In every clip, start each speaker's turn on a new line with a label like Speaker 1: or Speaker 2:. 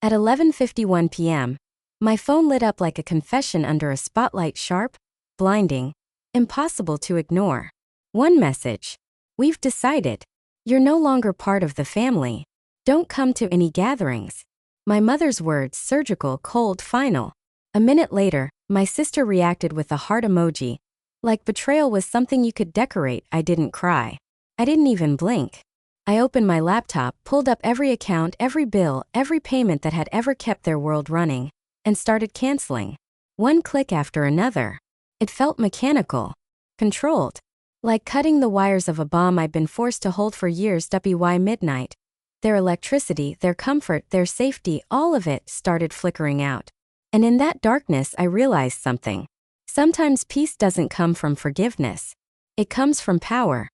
Speaker 1: At 11:51 p.m., my phone lit up like a confession under a spotlight, sharp, blinding, impossible to ignore. One message. We've decided. You're no longer part of the family. Don't come to any gatherings. My mother's words, surgical, cold, final. A minute later, my sister reacted with a heart emoji. Like betrayal was something you could decorate. I didn't cry. I didn't even blink. I opened my laptop, pulled up every account, every bill, every payment that had ever kept their world running, and started canceling. One click after another. It felt mechanical. Controlled. Like cutting the wires of a bomb I'd been forced to hold for years. By midnight, their electricity, their comfort, their safety, all of it started flickering out. And in that darkness I realized something. Sometimes peace doesn't come from forgiveness. It comes from power.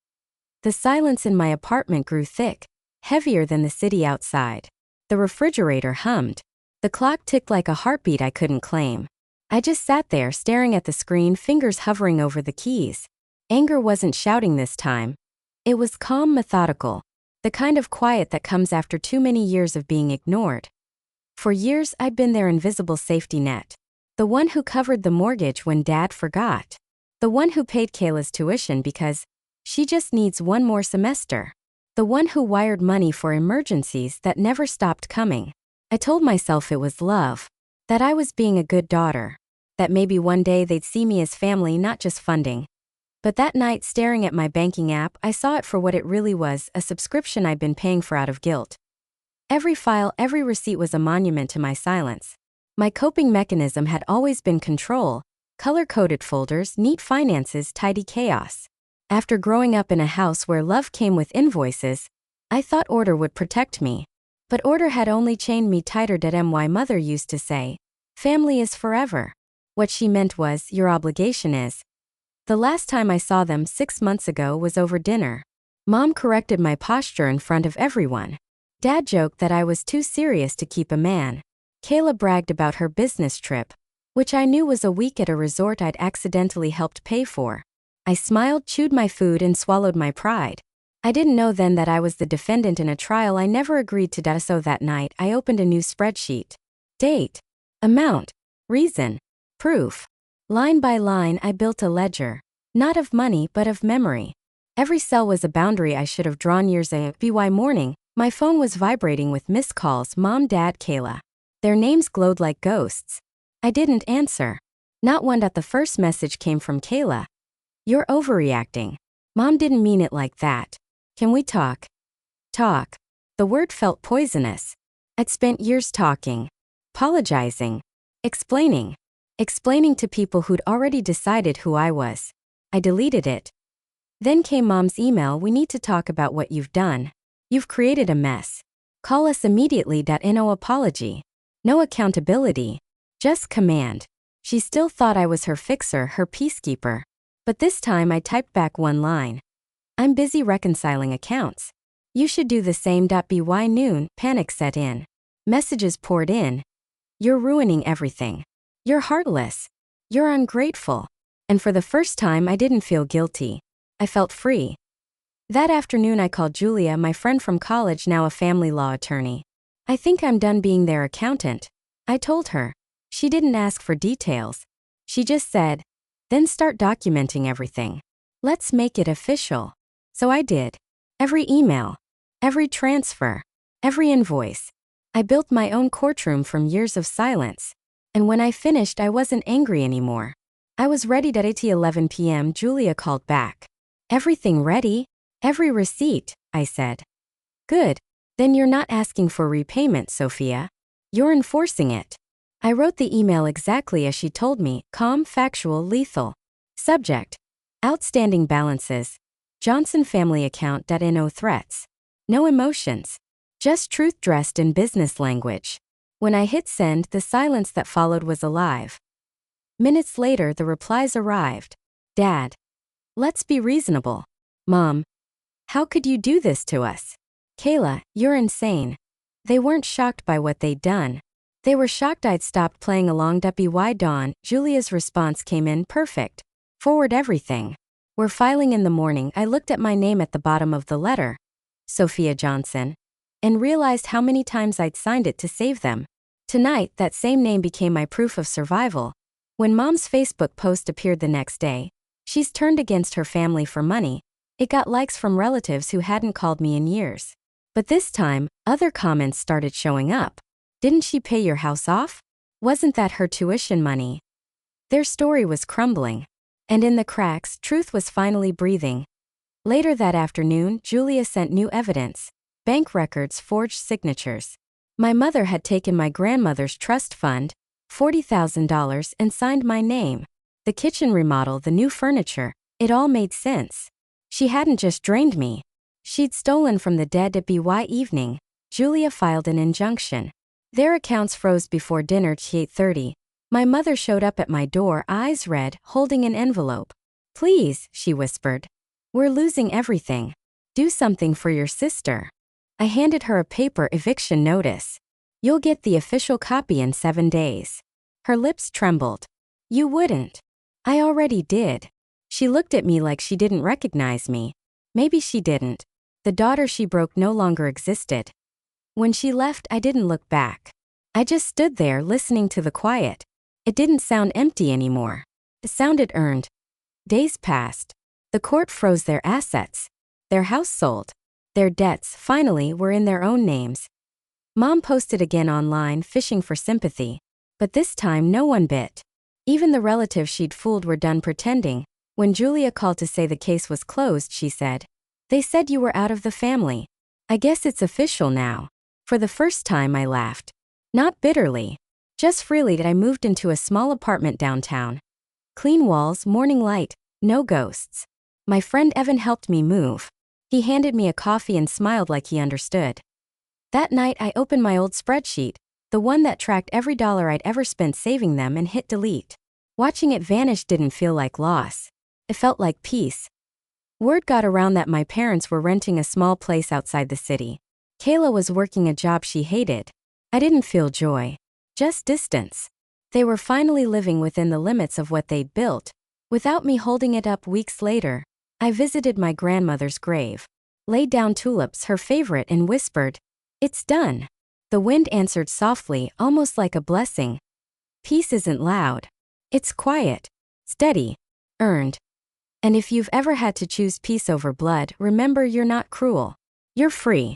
Speaker 1: The silence in my apartment grew thick, heavier than the city outside. The refrigerator hummed. The clock ticked like a heartbeat I couldn't claim. I just sat there staring at the screen, fingers hovering over the keys. Anger wasn't shouting this time. It was calm, methodical. The kind of quiet that comes after too many years of being ignored. For years I'd been their invisible safety net. The one who covered the mortgage when Dad forgot. The one who paid Kayla's tuition because she just needs one more semester. The one who wired money for emergencies that never stopped coming. I told myself it was love. That I was being a good daughter. That maybe one day they'd see me as family, not just funding. But that night, staring at my banking app, I saw it for what it really was, a subscription I'd been paying for out of guilt. Every file, every receipt was a monument to my silence. My coping mechanism had always been control, color-coded folders, neat finances, tidy chaos. After growing up in a house where love came with invoices, I thought order would protect me. But order had only chained me tighter. My mother used to say, family is forever. What she meant was, your obligation is. The last time I saw them 6 months ago was over dinner. Mom corrected my posture in front of everyone. Dad joked that I was too serious to keep a man. Kayla bragged about her business trip, which I knew was a week at a resort I'd accidentally helped pay for. I smiled, chewed my food, and swallowed my pride. I didn't know then that I was the defendant in a trial I never agreed to. So that night, I opened a new spreadsheet. Date, amount, reason, proof. Line by line, I built a ledger. Not of money, but of memory. Every cell was a boundary I should have drawn years ago. By morning, my phone was vibrating with missed calls. Mom, Dad, Kayla. Their names glowed like ghosts. I didn't answer. Not one. The first message came from Kayla. You're overreacting. Mom didn't mean it like that. Can we talk? Talk. The word felt poisonous. I'd spent years talking, apologizing, explaining to people who'd already decided who I was. I deleted it. Then came Mom's email. We need to talk about what you've done. You've created a mess. Call us immediately. No apology. No accountability. Just command. She still thought I was her fixer, her peacekeeper. But this time I typed back one line. I'm busy reconciling accounts. You should do the same. By noon, panic set in. Messages poured in. You're ruining everything. You're heartless. You're ungrateful. And for the first time I didn't feel guilty. I felt free. That afternoon I called Julia, my friend from college, now a family law attorney. I think I'm done being their accountant. I told her. She didn't ask for details. She just said, then start documenting everything. Let's make it official. So I did. Every email, every transfer, every invoice. I built my own courtroom from years of silence. And when I finished, I wasn't angry anymore. I was ready. At 11 p.m., Julia called back. Everything ready? Every receipt, I said. Good. Then you're not asking for repayment, Sophia. You're enforcing it. I wrote the email exactly as she told me, calm, factual, lethal. Subject: outstanding balances. Johnson family account. No threats. No emotions. Just truth dressed in business language. When I hit send, the silence that followed was alive. Minutes later, the replies arrived. Dad. Let's be reasonable. Mom. How could you do this to us? Kayla, you're insane. They weren't shocked by what they'd done. They were shocked I'd stopped playing along. By dawn, Julia's response came in perfect. Forward everything. We're filing in the morning. I looked at my name at the bottom of the letter. Sophia Johnson. And realized how many times I'd signed it to save them. Tonight, that same name became my proof of survival. When Mom's Facebook post appeared the next day, she's turned against her family for money. It got likes from relatives who hadn't called me in years. But this time, other comments started showing up. Didn't she pay your house off? Wasn't that her tuition money? Their story was crumbling. And in the cracks, truth was finally breathing. Later that afternoon, Julia sent new evidence. Bank records, forged signatures. My mother had taken my grandmother's trust fund, $40,000, and signed my name. The kitchen remodel, the new furniture, it all made sense. She hadn't just drained me. She'd stolen from the dead at BY evening. Julia filed an injunction. Their accounts froze before dinner at 8:30. My mother showed up at my door, eyes red, holding an envelope. "Please," she whispered. "We're losing everything. Do something for your sister." I handed her a paper eviction notice. "You'll get the official copy in 7 days." Her lips trembled. "You wouldn't." "I already did." She looked at me like she didn't recognize me. Maybe she didn't. The daughter she broke no longer existed. When she left, I didn't look back. I just stood there listening to the quiet. It didn't sound empty anymore. It sounded earned. Days passed. The court froze their assets. Their house sold. Their debts, finally, were in their own names. Mom posted again online, fishing for sympathy. But this time, no one bit. Even the relatives she'd fooled were done pretending. When Julia called to say the case was closed, she said, "They said you were out of the family. I guess it's official now." For the first time, I laughed. Not bitterly. Just freely. I moved into a small apartment downtown. Clean walls, morning light, no ghosts. My friend Evan helped me move. He handed me a coffee and smiled like he understood. That night, I opened my old spreadsheet, the one that tracked every dollar I'd ever spent saving them, and hit delete. Watching it vanish didn't feel like loss. It felt like peace. Word got around that my parents were renting a small place outside the city. Kayla was working a job she hated. I didn't feel joy. Just distance. They were finally living within the limits of what they'd built. Without me holding it up weeks later, I visited my grandmother's grave, laid down tulips, her favorite, and whispered, "It's done." The wind answered softly, almost like a blessing. Peace isn't loud. It's quiet, steady, earned. And if you've ever had to choose peace over blood, remember, you're not cruel. You're free.